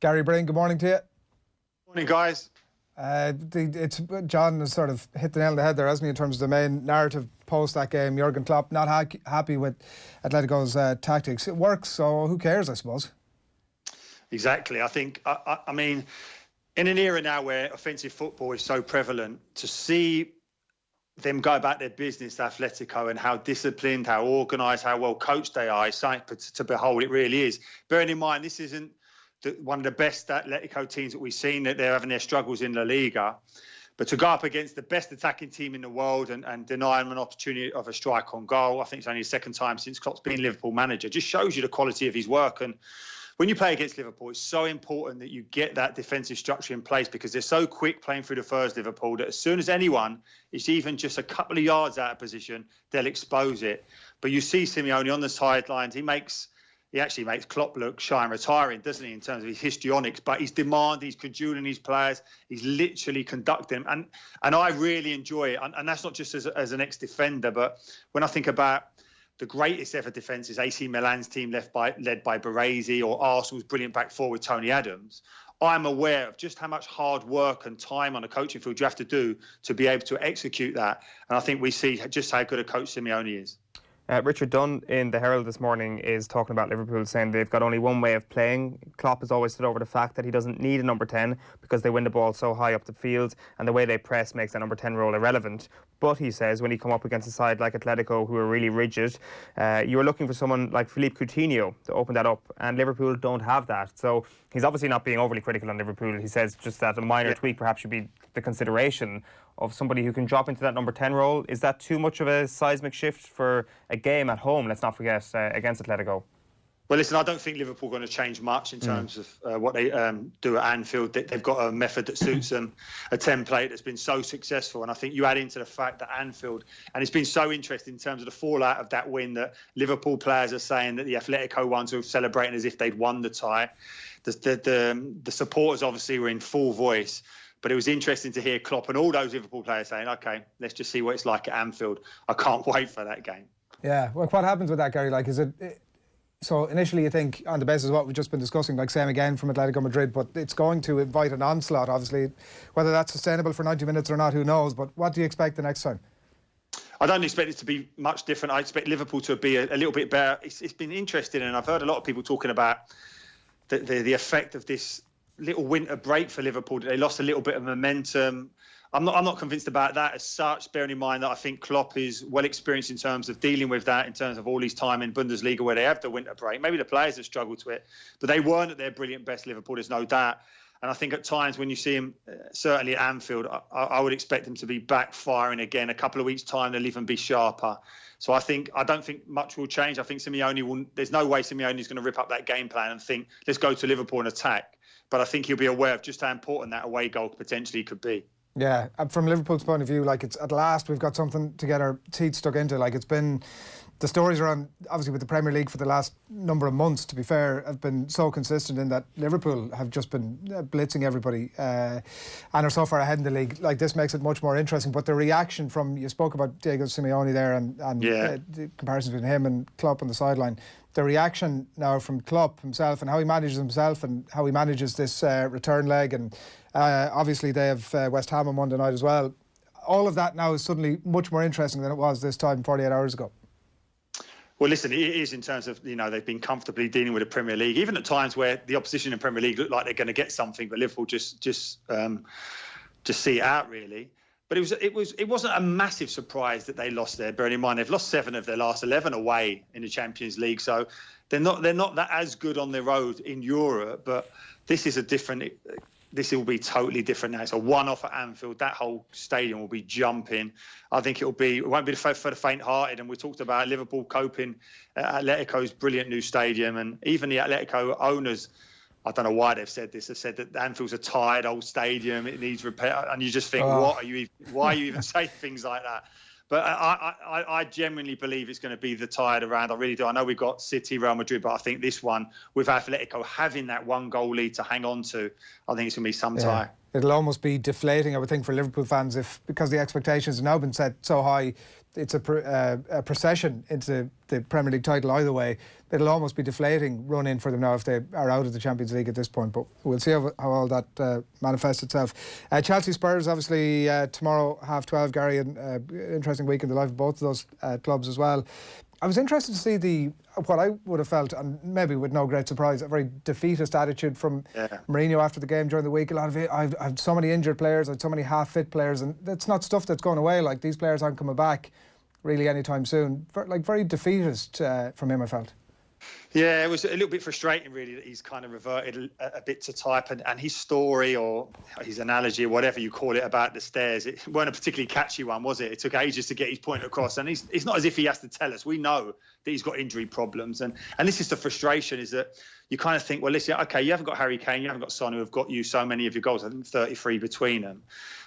Gary Breen, good morning to you. Morning, guys. John has sort of hit the nail on the head there, hasn't he, in terms of the main narrative post that game. Jurgen Klopp not happy with Atletico's tactics. It works, so who cares, I suppose? Exactly. I think, I mean, in an era now where offensive football is so prevalent, to see them go about their business, Atletico, and how disciplined, how organised, how well coached they are, is something to behold. It really is. Bearing in mind, this isn't one of the best Atletico teams that we've seen, that they're having their struggles in La Liga. But to go up against the best attacking team in the world and deny them an opportunity of a strike on goal, I think it's only the second time since Klopp's been Liverpool manager, just shows you the quality of his work. And when you play against Liverpool, it's so important that you get that defensive structure in place, because they're so quick playing through the first Liverpool that as soon as anyone is even just a couple of yards out of position, they'll expose it. But you see Simeone on the sidelines, he actually makes Klopp look shy and retiring, doesn't he, in terms of his histrionics? But he's demanding, he's cajoling his players, he's literally conducting them. And I really enjoy it. And that's not just as an ex-defender, but when I think about the greatest ever defences, AC Milan's team led by Baresi, or Arsenal's brilliant back four with Tony Adams, I'm aware of just how much hard work and time on a coaching field you have to do to be able to execute that. And I think we see just how good a coach Simeone is. Richard Dunn in the Herald this morning is talking about Liverpool, saying they've got only one way of playing. Klopp has always stood over the fact that he doesn't need a number 10 because they win the ball so high up the field, and the way they press makes that number 10 role irrelevant. But he says when you come up against a side like Atletico, who are really rigid, you're looking for someone like Philippe Coutinho to open that up, and Liverpool don't have that. So he's obviously not being overly critical on Liverpool. He says just that a minor tweak perhaps should be the consideration of somebody who can drop into that number 10 role. Is that too much of a seismic shift for a game at home, let's not forget, against Atletico? Well, listen, I don't think Liverpool are going to change much in terms of what they do at Anfield. They've got a method that suits them, a template that's been so successful. And I think you add into the fact that Anfield, and it's been so interesting in terms of the fallout of that win, that Liverpool players are saying that the Atletico ones were celebrating as if they'd won the tie. The supporters obviously were in full voice. But it was interesting to hear Klopp and all those Liverpool players saying, OK, let's just see what it's like at Anfield. I can't wait for that game. Yeah, well, what happens with that, Gary? Like, is it... So initially you think, on the basis of what we've just been discussing, like same again from Atletico Madrid, but it's going to invite an onslaught, obviously. Whether that's sustainable for 90 minutes or not, who knows? But what do you expect the next time? I don't expect it to be much different. I expect Liverpool to be a little bit better. It's been interesting, and I've heard a lot of people talking about the effect of this little winter break for Liverpool. They lost a little bit of momentum. I'm not convinced about that as such, bearing in mind that I think Klopp is well experienced in terms of dealing with that, in terms of all his time in Bundesliga where they have the winter break. Maybe the players have struggled to it, but they weren't at their brilliant best, Liverpool, there's no doubt. And I think at times when you see him, certainly at Anfield, I would expect him to be back firing again. A couple of weeks' time, they'll even be sharper. So I don't think much will change. I think there's no way Simeone is going to rip up that game plan and think, let's go to Liverpool and attack. But I think he'll be aware of just how important that away goal potentially could be. Yeah, from Liverpool's point of view, like, it's at last we've got something to get our teeth stuck into. Like, it's been, the stories around, obviously with the Premier League for the last number of months, to be fair, have been so consistent in that Liverpool have just been blitzing everybody and are so far ahead in the league. Like, this makes it much more interesting. But the reaction from, you spoke about Diego Simeone there and the comparisons between him and Klopp on the sideline. The reaction now from Klopp himself and how he manages himself and how he manages this return leg, and obviously they have West Ham on Monday night as well. All of that now is suddenly much more interesting than it was this time 48 hours ago. Well, listen, it is in terms of, they've been comfortably dealing with the Premier League, even at times where the opposition in the Premier League look like they're going to get something, but Liverpool just see it out, really. But it wasn't a massive surprise that they lost there. Bearing in mind they've lost 7 of their last 11 away in the Champions League, so they're not that as good on their road in Europe. But this will be totally different now. It's a one-off at Anfield. That whole stadium will be jumping. I think it won't be for the faint-hearted. And we talked about Liverpool coping at Atletico's brilliant new stadium, and even the Atletico owners, I don't know why they've said this, have said that Anfield's a tired old stadium, it needs repair, and you just think, why are you even saying things like that? But I genuinely believe it's going to be the tired around. I really do. I know we've got City, Real Madrid, but I think this one, with Atletico having that one goal lead to hang on to, I think it's going to be some tie. It'll almost be deflating, I would think, for Liverpool fans because the expectations have now been set so high. It's a procession into the Premier League title either way. it'll almost be deflating run in for them now if they are out of the Champions League at this point. But we'll see how all that manifests itself. Chelsea Spurs, obviously, tomorrow, 12:30, Gary, and interesting week in the life of both of those clubs as well. I was interested to see what I would have felt, and maybe with no great surprise, a very defeatist attitude from Mourinho after the game during the week. A lot of it, I've had so many injured players, I've had so many half-fit players, and that's not stuff that's going away. Like, these players aren't coming back really anytime soon. Very defeatist from him, I felt. Yeah, it was a little bit frustrating, really, that he's kind of reverted a bit to type, and his story or his analogy or whatever you call it about the stairs, it weren't a particularly catchy one, was it? It took ages to get his point across, and it's not as if he has to tell us. We know that he's got injury problems, and this is the frustration, is that you kind of think, well, listen, okay, you haven't got Harry Kane, you haven't got Son, who have got you so many of your goals, I think 33 between them.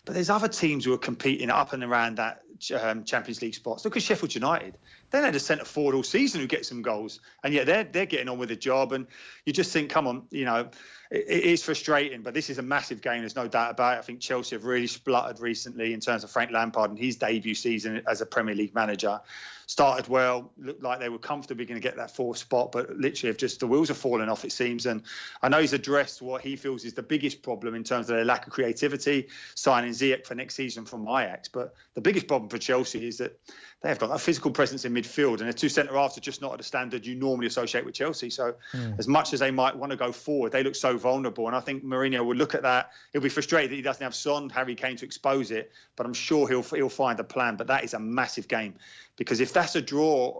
But there's other teams who are competing up and around that Champions League spots. Look at Sheffield United. They had a centre forward all season who gets some goals, and yet they're getting on with the job. And you just think, come on, it is frustrating, but this is a massive game. There's no doubt about it. I think Chelsea have really spluttered recently in terms of Frank Lampard and his debut season as a Premier League manager. Started well, looked like they were comfortably going to get that fourth spot, but literally the wheels have fallen off, it seems. And I know he's addressed what he feels is the biggest problem in terms of their lack of creativity, signing Ziyech for next season from Ajax. But the biggest problem for Chelsea is that they have got a physical presence in midfield, and their two centre-halves are just not at the standard you normally associate with Chelsea. So as much as they might want to go forward, they look so vulnerable. And I think Mourinho will look at that. He'll be frustrated that he doesn't have Son, Harry Kane to expose it, but I'm sure he'll find a plan. But that is a massive game, because if that's a draw,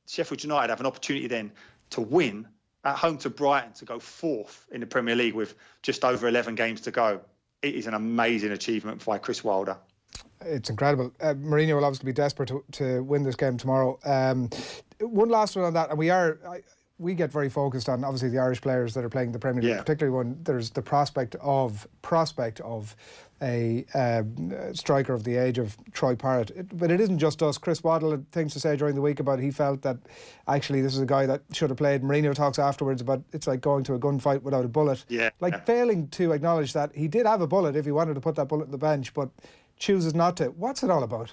Sheffield United have an opportunity then to win at home to Brighton, to go fourth in the Premier League with just over 11 games to go. It is an amazing achievement by Chris Wilder. It's incredible. Mourinho will obviously be desperate to win this game tomorrow. One last one on that, and we get very focused on obviously the Irish players that are playing the Premier League, particularly when there's the prospect of a striker of the age of Troy Parrott. But it isn't just us. Chris Waddle had things to say during the week about he felt that actually this is a guy that should have played. Mourinho talks afterwards about it's like going to a gunfight without a bullet. Failing to acknowledge that he did have a bullet if he wanted to put that bullet in the bench, but chooses not to. What's it all about?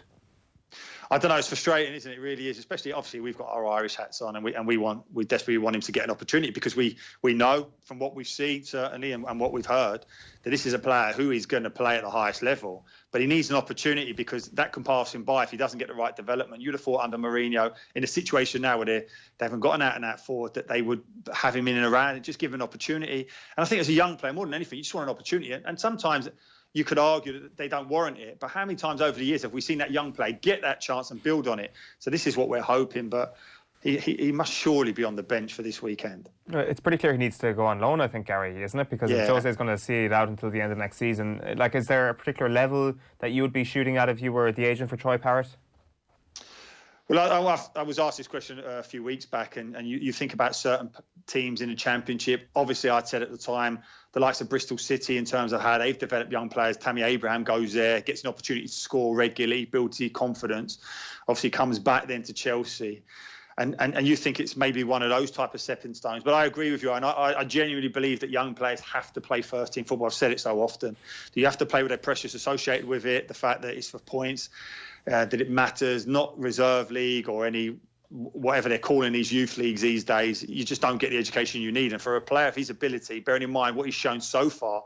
I don't know. It's frustrating, isn't it? It really is. Especially, obviously, we've got our Irish hats on, and we desperately want him to get an opportunity, because we know from what we've seen certainly and what we've heard that this is a player who is going to play at the highest level. But he needs an opportunity, because that can pass him by if he doesn't get the right development. You'd have thought under Mourinho, in a situation now where they haven't got an out-and-out forward, that they would have him in and around and just give him an opportunity. And I think as a young player, more than anything, you just want an opportunity. And sometimes you could argue that they don't warrant it, but how many times over the years have we seen that young player get that chance and build on it? So this is what we're hoping, but he must surely be on the bench for this weekend. It's pretty clear he needs to go on loan, I think, Gary, isn't it? Because if Jose is going to see it out until the end of next season, is there a particular level that you would be shooting at if you were the agent for Troy Parrott? Well, I was asked this question a few weeks back, and you think about certain teams in the Championship. Obviously, I'd said at the time, the likes of Bristol City, in terms of how they've developed young players. Tammy Abraham goes there, gets an opportunity to score regularly, builds his confidence, obviously comes back then to Chelsea. And you think it's maybe one of those type of stepping stones. But I agree with you, and I genuinely believe that young players have to play first-team football. I've said it so often. You have to play with their pressures associated with it, the fact that it's for points, that it matters, not reserve league or any whatever they're calling these youth leagues these days. You just don't get the education you need. And for a player of his ability, bearing in mind what he's shown so far,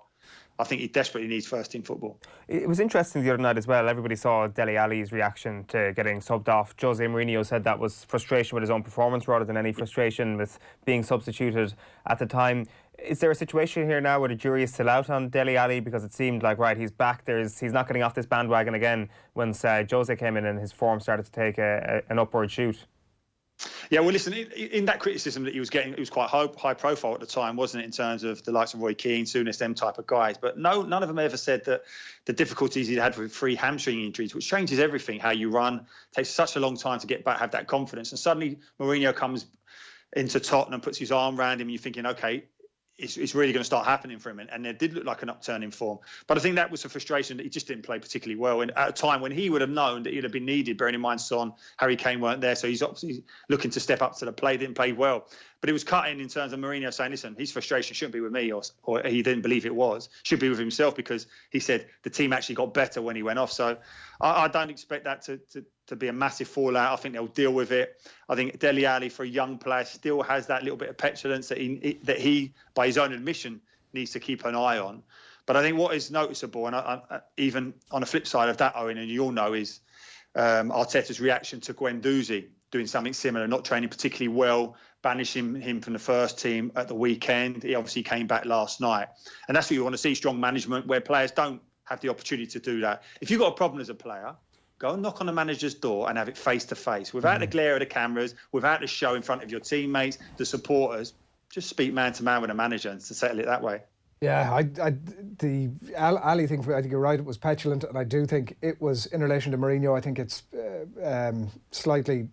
I think he desperately needs first-team football. It was interesting the other night as well. Everybody saw Dele Alli's reaction to getting subbed off. Jose Mourinho said that was frustration with his own performance rather than any frustration with being substituted at the time. Is there a situation here now where the jury is still out on Dele Alli, because it seemed like, right, he's back, he's not getting off this bandwagon again once Jose came in and his form started to take an upward shoot? Yeah, well, listen, in that criticism that he was getting, it was quite high profile at the time, wasn't it, in terms of the likes of Roy Keane, Souness, them type of guys. But none of them ever said that the difficulties he'd had with 3 hamstring injuries, which changes everything, how you run, takes such a long time to get back, have that confidence. And suddenly Mourinho comes into Tottenham, puts his arm around him, and you're thinking, okay, it's really going to start happening for him. And there did look like an upturn in form. But I think that was a frustration that he just didn't play particularly well. And at a time when he would have known that he'd have been needed, bearing in mind Son, Harry Kane weren't there. So he's obviously looking to step up to the plate, didn't play well. But it was cutting in terms of Mourinho saying, listen, his frustration shouldn't be with me, or he didn't believe it was. Should be with himself, because he said the team actually got better when he went off. So I don't expect that to to be a massive fallout. I think they'll deal with it. I think Dele Alli, for a young player, still has that little bit of petulance that he, by his own admission, needs to keep an eye on. But I think what is noticeable, and even on the flip side of that, Owen, and you all know, is Arteta's reaction to Guendouzi doing something similar, not training particularly well, banishing him from the first team at the weekend. He obviously came back last night. And that's what you want to see, strong management, where players don't have the opportunity to do that. If you've got a problem as a player, go and knock on the manager's door and have it face-to-face, without the glare of the cameras, without the show in front of your teammates, the supporters. Just speak man-to-man with the manager and to settle it that way. Yeah, the Ali thing, I think you're right, it was petulant, and I do think it was in relation to Mourinho. I think it's slightly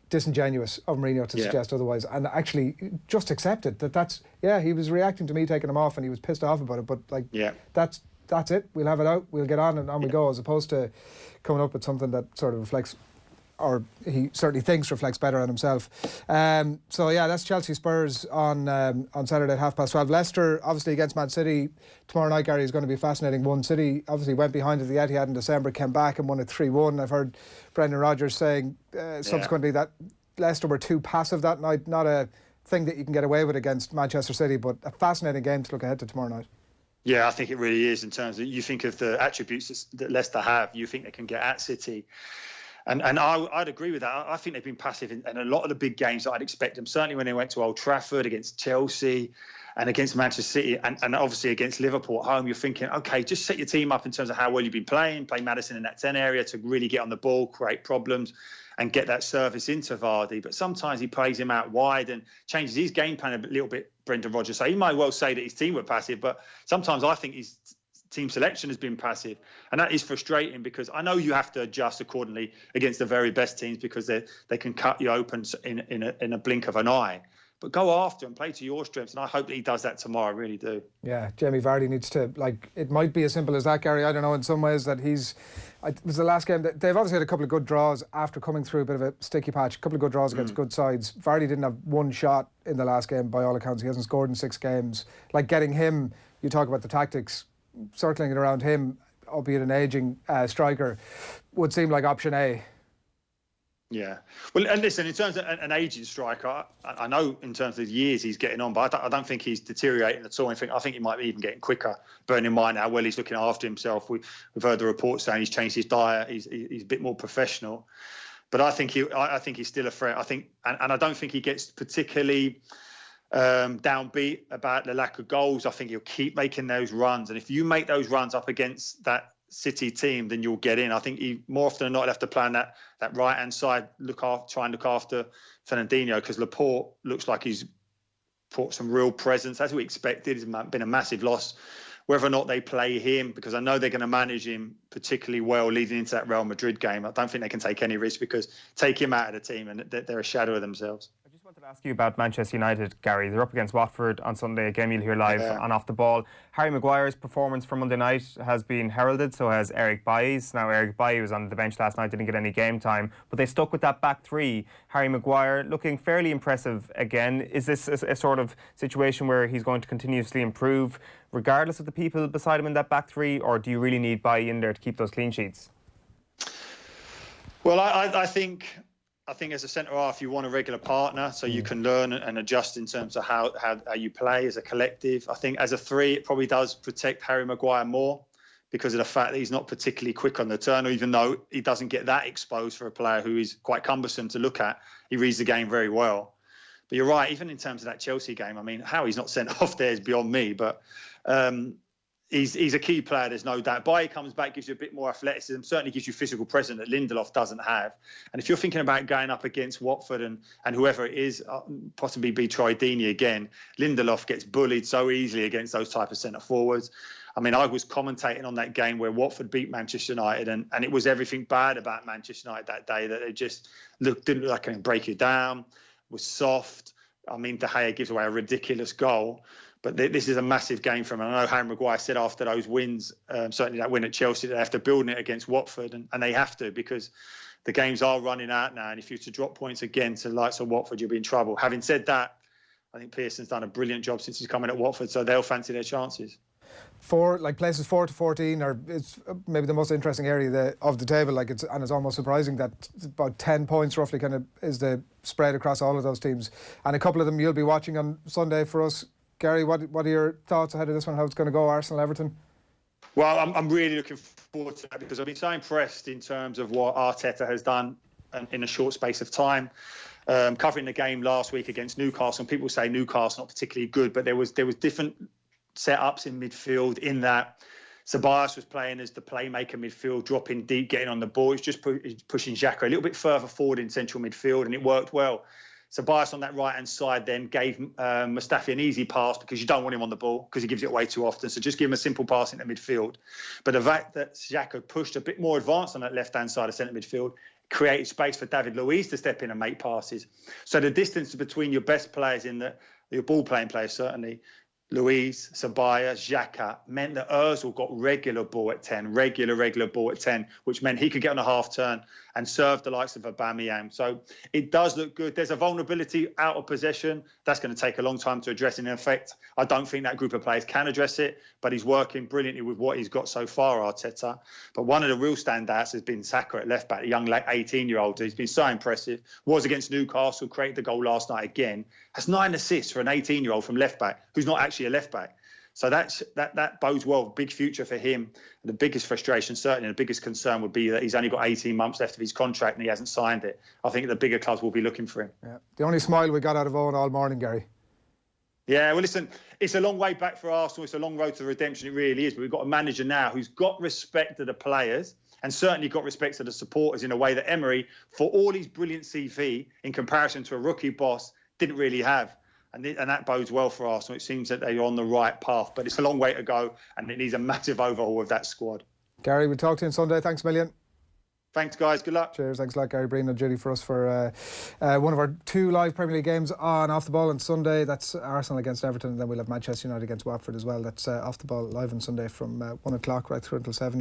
disingenuous of Mourinho to suggest otherwise, and actually just accepted that's he was reacting to me taking him off and he was pissed off about it, but that's it, we'll have it out, we'll get on and on we go, as opposed to coming up with something that sort of reflects, or he certainly thinks reflects better on himself. So that's Chelsea Spurs on Saturday at 12:30. Leicester obviously against Man City tomorrow night, Gary, is going to be a fascinating one. City obviously went behind at the Etihad in December, came back and won it 3-1. I've heard Brendan Rodgers saying subsequently that Leicester were too passive that night. Not a thing that you can get away with against Manchester City, but a fascinating game to look ahead to tomorrow night. Yeah, I think it really is, in terms of, you think of the attributes that Leicester have, you think they can get at City. And I'd agree with that. I think they've been passive in a lot of the big games that I'd expect them. Certainly when they went to Old Trafford against Chelsea and against Manchester City and obviously against Liverpool at home, you're thinking, OK, just set your team up in terms of how well you've been playing, play Maddison in that 10 area to really get on the ball, create problems and get that service into Vardy. But sometimes he plays him out wide and changes his game plan a little bit, Brendan Rodgers. So he might well say that his team were passive, but sometimes I think his team selection has been passive, and that is frustrating, because I know you have to adjust accordingly against the very best teams, because they can cut you open in a blink of an eye. But go after and play to your strengths, and I hope that he does that tomorrow. I really do. Yeah, Jamie Vardy needs to, it might be as simple as that, Gary. I don't know, in some ways, that it was the last game that they've obviously had a couple of good draws after coming through a bit of a sticky patch, a couple of good draws against good sides. Vardy didn't have one shot in the last game by all accounts. He hasn't scored in 6 games. Getting him, you talk about the tactics, circling it around him, albeit an ageing striker, would seem like option A. Yeah. Well, and listen, in terms of an aging striker, I know in terms of years he's getting on, but I don't think he's deteriorating at all. I think he might be even getting quicker, bearing in mind how well he's looking after himself. We've heard the reports saying he's changed his diet, he's a bit more professional. But I think he's still a threat. I think, and I don't think he gets particularly downbeat about the lack of goals. I think he'll keep making those runs, and if you make those runs up against that City team, then you'll get in. I think he more often than not have to play on that right hand side, try and look after Fernandinho, because Laporte looks like he's put some real presence, as we expected. It's been a massive loss. Whether or not they play him, because I know they're going to manage him particularly well leading into that Real Madrid game. I don't think they can take any risk, because take him out of the team and they're a shadow of themselves. I just wanted to ask you about Manchester United, Gary. They're up against Watford on Sunday, a game you'll hear live on Off the Ball. Harry Maguire's performance from Monday night has been heralded, so has Eric Bailly's. Now, Eric Bailly was on the bench last night, didn't get any game time, but they stuck with that back three. Harry Maguire looking fairly impressive again. Is this a sort of situation where he's going to continuously improve, regardless of the people beside him in that back three, or do you really need Bailly in there to keep those clean sheets? Well, I think as a centre-half, you want a regular partner, so you can learn and adjust in terms of how you play as a collective. I think as a three, it probably does protect Harry Maguire more, because of the fact that he's not particularly quick on the turn, even though he doesn't get that exposed for a player who is quite cumbersome to look at. He reads the game very well. But you're right, even in terms of that Chelsea game, I mean, how he's not sent off there is beyond me, but he's a key player, there's no doubt. Bailly comes back, gives you a bit more athleticism, certainly gives you physical presence that Lindelof doesn't have. And if you're thinking about going up against Watford and whoever it is, possibly be Troy Deeney again, Lindelof gets bullied so easily against those type of centre-forwards. I mean, I was commentating on that game where Watford beat Manchester United, and it was everything bad about Manchester United that day, that they just didn't look like they could break you down, was soft. I mean, De Gea gives away a ridiculous goal. But this is a massive game for him. And I know Harry Maguire said after those wins, certainly that win at Chelsea, they have to build it against Watford. And they have to, because the games are running out now. And if you're to drop points again to the likes of Watford, you'll be in trouble. Having said that, I think Pearson's done a brilliant job since he's coming at Watford, so they'll fancy their chances. Places 4 to 14 are it's maybe the most interesting area of the table. It's almost surprising that about 10 points roughly kind of is the spread across all of those teams. And a couple of them you'll be watching on Sunday for us. Gary, what are your thoughts ahead of this one? How it's going to go, Arsenal, Everton? Well, I'm really looking forward to that because I've been so impressed in terms of what Arteta has done in a short space of time. Covering the game last week against Newcastle, and people say Newcastle not particularly good, but there was different setups in midfield in that Ceballos was playing as the playmaker midfield, dropping deep, getting on the ball. He's just pushing Xhaka a little bit further forward in central midfield, and it worked well. Ceballos on that right-hand side then gave Mustafi an easy pass because you don't want him on the ball because he gives it away too often. So just give him a simple pass into midfield. But the fact that Xhaka pushed a bit more advanced on that left-hand side of centre midfield created space for David Luiz to step in and make passes. So the distance between your best players your ball-playing players certainly, Luiz, Ceballos, Xhaka, meant that Ozil got regular ball at 10, regular ball at 10, which meant he could get on a half turn and serve the likes of Aubameyang. So it does look good. There's a vulnerability out of possession. That's going to take a long time to address. In effect, I don't think that group of players can address it, but he's working brilliantly with what he's got so far, Arteta. But one of the real standouts has been Saka at left back, the young 18-year-old. He's been so impressive. Was against Newcastle, created the goal last night again. That's 9 assists for an 18-year-old from left back, who's not actually a left back. So that bodes well. Big future for him. The biggest frustration, certainly, the biggest concern would be that he's only got 18 months left of his contract and he hasn't signed it. I think the bigger clubs will be looking for him. Yeah. The only smile we got out of Owen all morning, Gary. Yeah, well, listen, it's a long way back for Arsenal. It's a long road to redemption. It really is. But we've got a manager now who's got respect of the players and certainly got respect of the supporters in a way that Emery, for all his brilliant CV, in comparison to a rookie boss, didn't really have. And that bodes well for Arsenal. It seems that they're on the right path, but it's a long way to go, and it needs a massive overhaul of that squad. Gary, we'll talk to you on Sunday. Thanks a million. Thanks, guys. Good luck. Cheers. Thanks a lot, Gary Breen on duty for us for one of our 2 live Premier League games on Off the Ball on Sunday. That's Arsenal against Everton, and then we'll have Manchester United against Watford as well. That's Off the Ball live on Sunday from 1 o'clock right through until 7.